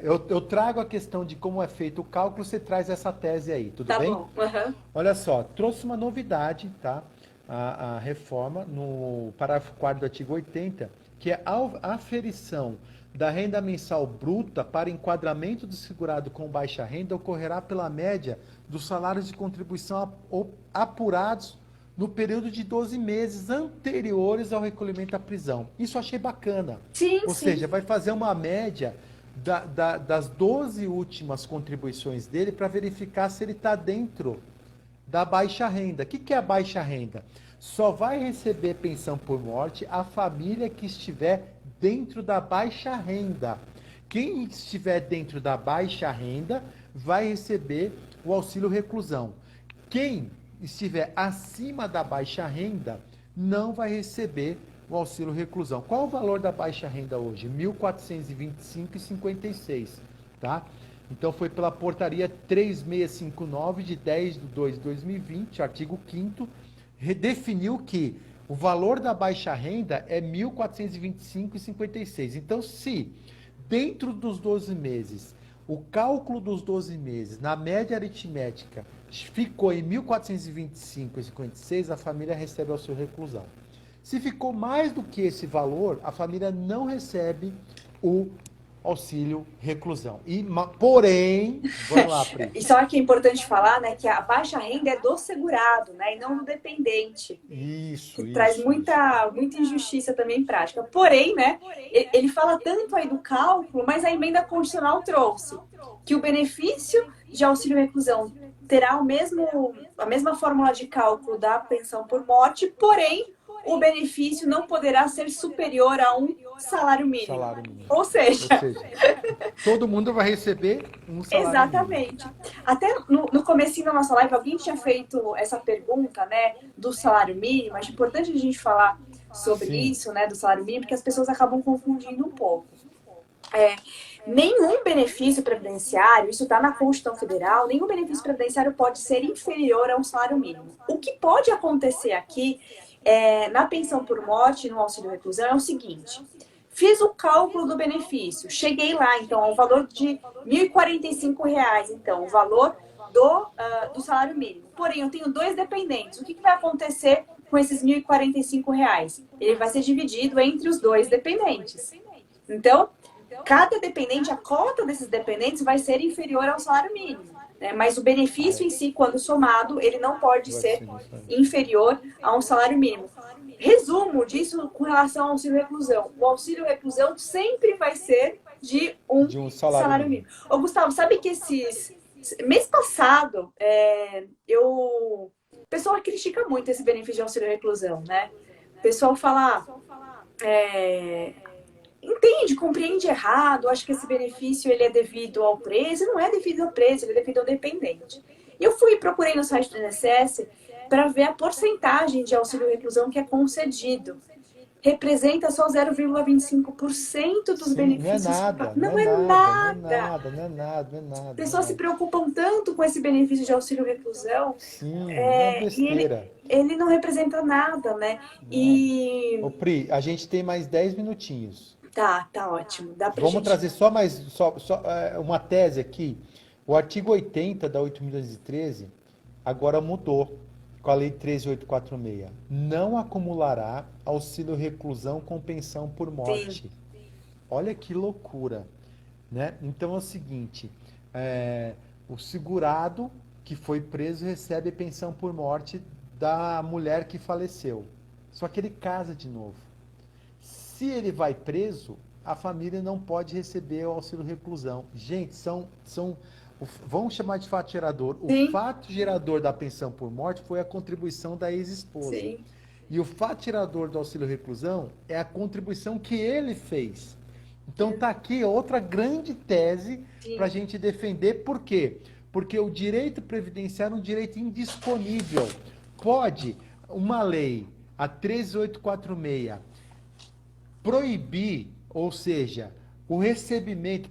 eu trago a questão de como é feito o cálculo, você traz essa tese aí, tudo Tá bem? bom, aham. Olha só, trouxe uma novidade, tá? A reforma no parágrafo 4º do artigo 80, que é a aferição da renda mensal bruta para enquadramento do segurado com baixa renda ocorrerá pela média dos salários de contribuição apurados no período de 12 meses anteriores ao recolhimento à prisão. Isso eu achei bacana. Sim, Ou sim. seja, vai fazer uma média das 12 últimas contribuições dele para verificar se ele está dentro da baixa renda. O que é a baixa renda? Só vai receber pensão por morte a família que estiver dentro da baixa renda. Quem estiver dentro da baixa renda vai receber o auxílio reclusão. Quem estiver acima da baixa renda não vai receber o auxílio reclusão. Qual o valor da baixa renda hoje? R$ 1.425,56, tá? Então foi pela portaria 3659 de 10/2/2020, artigo 5º, redefiniu que o valor da baixa renda é R$ 1.425,56. Então, se dentro dos 12 meses, o cálculo dos 12 meses, na média aritmética, ficou em 1.425,56, a família recebe o seu reclusão. Se ficou mais do que esse valor, a família não recebe o auxílio reclusão. Porém, vamos lá, Pri. E só que é importante falar, né, que a baixa renda é do segurado, né, e não do dependente, que Isso, traz isso, isso. muita injustiça também prática. Porém, né, ele fala tanto aí do cálculo, mas a emenda constitucional trouxe que o benefício de auxílio reclusão terá a mesma fórmula de cálculo da pensão por morte, porém o benefício não poderá ser superior a um salário mínimo. Salário mínimo. Ou seja, todo mundo vai receber um salário exatamente. mínimo. Até no comecinho da nossa live, alguém tinha feito essa pergunta, né, do salário mínimo. Acho importante a gente falar sobre Sim. isso, né, do salário mínimo, porque as pessoas acabam confundindo um pouco. Nenhum benefício previdenciário, isso está na Constituição Federal, nenhum benefício previdenciário pode ser inferior a um salário mínimo. O que pode acontecer aqui, na pensão por morte, no auxílio reclusão, é o seguinte: fiz o cálculo do benefício, cheguei lá, então, ao valor de R$ 1.045, então, o valor do salário mínimo. Porém, eu tenho 2 dependentes. O que vai acontecer com esses R$ 1.045? Ele vai ser dividido entre os 2 dependentes. Então, cada dependente, a cota desses dependentes vai ser inferior ao salário mínimo, né? Mas o benefício em si, quando somado, ele não pode ser inferior a um salário mínimo. Resumo disso com relação ao auxílio reclusão. O auxílio reclusão sempre vai ser de um salário mínimo. Ô, Gustavo, sabe que mês passado, o pessoal critica muito esse benefício de auxílio reclusão, né? O pessoal fala... compreende errado, acho que esse benefício ele é devido ao preso, não é devido ao preso, ele é devido ao dependente. E eu procurei no site do INSS para ver a porcentagem de auxílio reclusão que é concedido. Representa só 0,25% dos benefícios. Não é nada. Pessoas se preocupam tanto com esse benefício de auxílio reclusão. Sim, é besteira. Ele não representa nada, né? Ô, Pri, a gente tem mais 10 minutinhos. Tá ótimo. Vamos trazer só uma tese aqui. O artigo 80 da 8.213 agora mudou com a Lei 13.846. Não acumulará auxílio reclusão com pensão por morte. Sim. Olha que loucura, né? Então é o seguinte, o segurado que foi preso recebe pensão por morte da mulher que faleceu. Só que ele casa de novo. Se ele vai preso, a família não pode receber o auxílio reclusão. Gente, vamos chamar de fato gerador. O fato gerador da pensão por morte foi a contribuição da ex-esposa. Sim. E o fato gerador do auxílio reclusão é a contribuição que ele fez. Então tá aqui outra grande tese para a gente defender. Por quê? Porque o direito previdenciário é um direito indisponível. Pode uma lei, a 13.846, proibir, ou seja,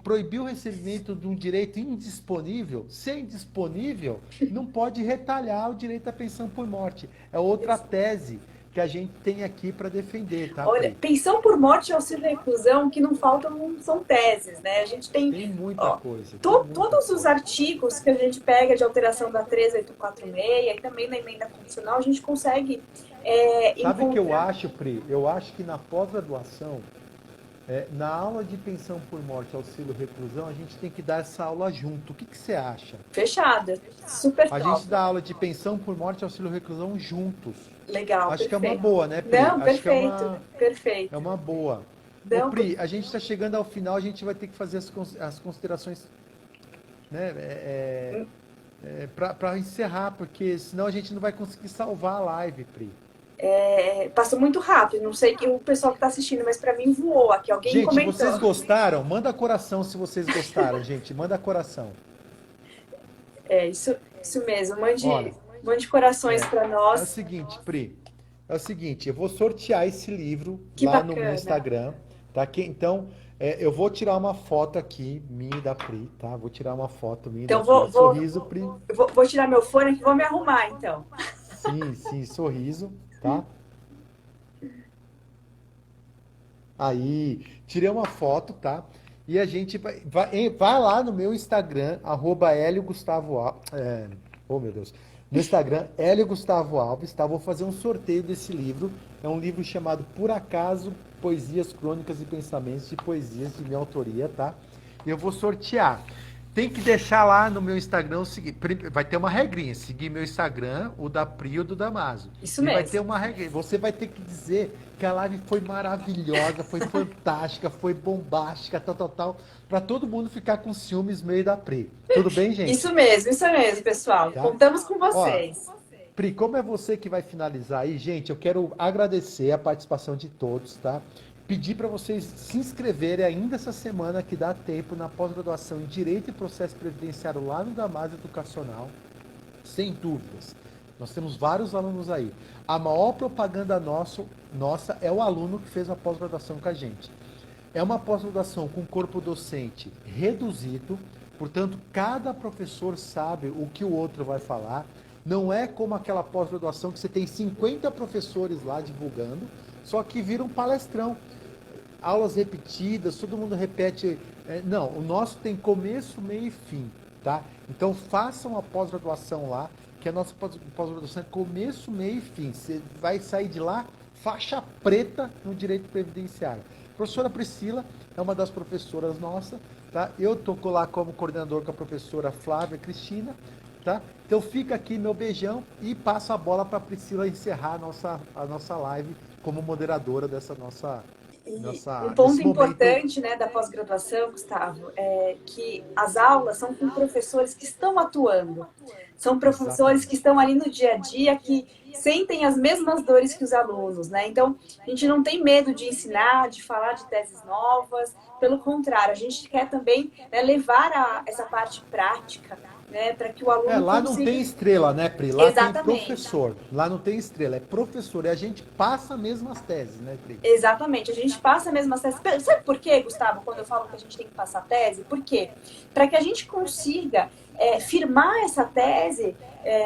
proibir o recebimento de um direito indisponível, ser indisponível, não pode retalhar o direito à pensão por morte. É outra tese que a gente tem aqui para defender, tá? Olha, pensão por morte e auxílio reclusão, que não faltam, são teses, né? A gente tem muita coisa. Todos os artigos que a gente pega de alteração da 13.846 e também na emenda constitucional, a gente consegue Sabe o que eu acho, Pri? Eu acho que na pós-graduação, na aula de pensão por morte e auxílio reclusão, a gente tem que dar essa aula junto. O que você acha? Fechada. Super top. A gente dá aula de pensão por morte e auxílio reclusão juntos. Legal, acho perfeito. Que é uma boa, né, Pri? Não, perfeito, perfeito. É uma boa. Não, Ô, Pri, a gente está chegando ao final, a gente vai ter que fazer as considerações, né, para encerrar, porque senão a gente não vai conseguir salvar a live, Pri. Passou muito rápido, não sei que o pessoal que está assistindo, mas para mim voou aqui, alguém gente, comentou. Gente, vocês gostaram? Manda coração se vocês gostaram, gente, manda coração. Isso mesmo, mande corações para nós. É o seguinte, Pri, eu vou sortear esse livro lá no meu Instagram, tá? Então, eu vou tirar uma foto aqui, minha e da Pri, tá? Vou tirar uma foto minha então, da Pri. Sorriso, Pri. Vou tirar meu fone aqui e vou me arrumar, então. Sim, sorriso, tá? Aí, tirei uma foto, tá? E a gente vai lá no meu Instagram, @HélioGustavoAlves, oh meu Deus, no Instagram, Hélio Gustavo Alves, tá? Vou fazer um sorteio desse livro, é um livro chamado Por Acaso, Poesias, Crônicas e Pensamentos de Poesias de minha autoria, tá? E eu vou sortear. Tem que deixar lá no meu Instagram o seguinte, vai ter uma regrinha, seguir meu Instagram, o da Pri e o do Damaso. Isso E mesmo. vai ter uma regrinha, você vai ter que dizer que a live foi maravilhosa, foi fantástica, foi bombástica, tal, para todo mundo ficar com ciúmes meio da Pri. Tudo bem, gente? Isso mesmo, pessoal. Tá? Contamos com vocês. Ó, Pri, como é você que vai finalizar aí, gente, eu quero agradecer a participação de todos, tá? Pedir para vocês se inscreverem ainda essa semana, que dá tempo, na pós-graduação em Direito e Processo Previdenciário lá no Damásio Educacional, sem dúvidas. Nós temos vários alunos aí. A maior propaganda nossa é o aluno que fez a pós-graduação com a gente. É uma pós-graduação com corpo docente reduzido, portanto, cada professor sabe o que o outro vai falar. Não é como aquela pós-graduação que você tem 50 professores lá divulgando, só que vira um palestrão. Aulas repetidas, todo mundo repete. Não, o nosso tem começo, meio e fim, tá? Então façam a pós-graduação lá, que a nossa pós-graduação é começo, meio e fim. Você vai sair de lá faixa preta no direito previdenciário. A professora Priscila é uma das professoras nossas, tá? Eu estou lá como coordenador com a professora Flávia Cristina, tá? Então fica aqui meu beijão e passo a bola para a Priscila encerrar a nossa live como moderadora dessa nossa... Um ponto importante, né, da pós-graduação, Gustavo, é que as aulas são com professores que estão atuando. São professores que estão ali no dia a dia, que sentem as mesmas dores que os alunos, né? Então, a gente não tem medo de ensinar, de falar de teses novas. Pelo contrário, a gente quer também, né, levar essa parte prática, né, para que o aluno lá consiga... não tem estrela, né, Pri? Lá Exatamente. tem professor. Lá não tem estrela, é professor. E a gente passa mesmo as teses, né, Pri? Exatamente, a gente passa mesmo as teses. Sabe por quê, Gustavo, quando eu falo que a gente tem que passar tese? Por quê? Para que a gente consiga firmar essa tese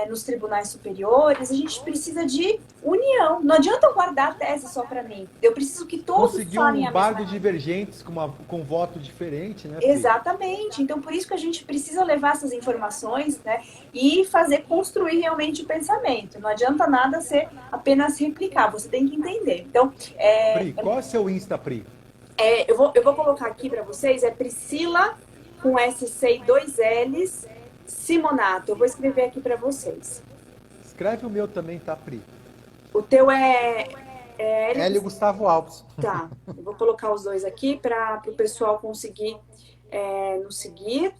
nos tribunais superiores, a gente precisa de união. Não adianta eu guardar a tese só para mim. Eu preciso que todos conseguir falem um bar de divergentes com voto diferente, né, Pri? Exatamente. Então, por isso que a gente precisa levar essas informações, né, e construir realmente o pensamento. Não adianta nada ser apenas replicar, você tem que entender. Então, Pri, qual é o seu Insta, Pri? Eu vou colocar aqui para vocês, Priscila, com SC e 2 L's, Simonato. Eu vou escrever aqui para vocês. Escreve o meu também, tá, Pri? O teu é Hélio Gustavo Alves. Tá, eu vou colocar os dois aqui para o pessoal conseguir nos seguir.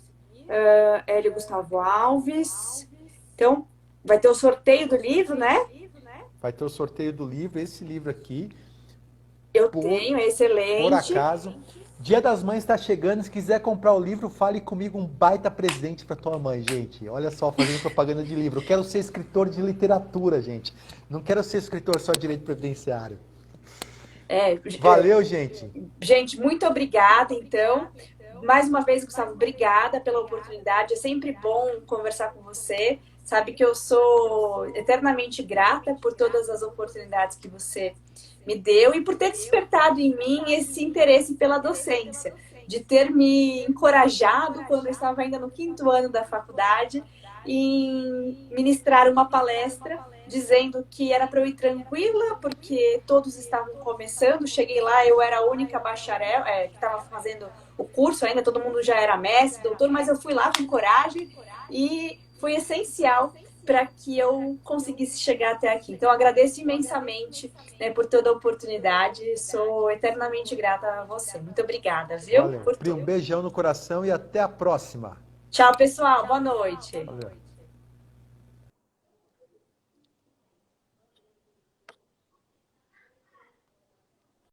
Hélio Gustavo Alves. Então, vai ter o sorteio do livro, né? Vai ter o sorteio do livro, esse livro aqui. Eu tenho, é excelente. Por acaso. Dia das Mães está chegando, se quiser comprar o livro, fale comigo, um baita presente para tua mãe, gente. Olha só, fazendo propaganda de livro. Eu quero ser escritor de literatura, gente. Não quero ser escritor só de direito previdenciário. Valeu, gente. Gente, muito obrigada, então. Mais uma vez, Gustavo, obrigada pela oportunidade. É sempre bom conversar com você. Sabe que eu sou eternamente grata por todas as oportunidades que você me deu e por ter despertado em mim esse interesse pela docência, de ter me encorajado quando eu estava ainda no 5º ano da faculdade em ministrar uma palestra dizendo que era para eu ir tranquila porque todos estavam começando. Cheguei lá, eu era a única bacharel que estava fazendo o curso ainda, todo mundo já era mestre, doutor, mas eu fui lá com coragem e foi essencial para que eu conseguisse chegar até aqui. Então, agradeço imensamente, né, por toda a oportunidade. Sou eternamente grata a você. Muito obrigada, viu? Valeu. Pri, um beijão no coração e até a próxima. Tchau, pessoal. Boa noite. Valeu.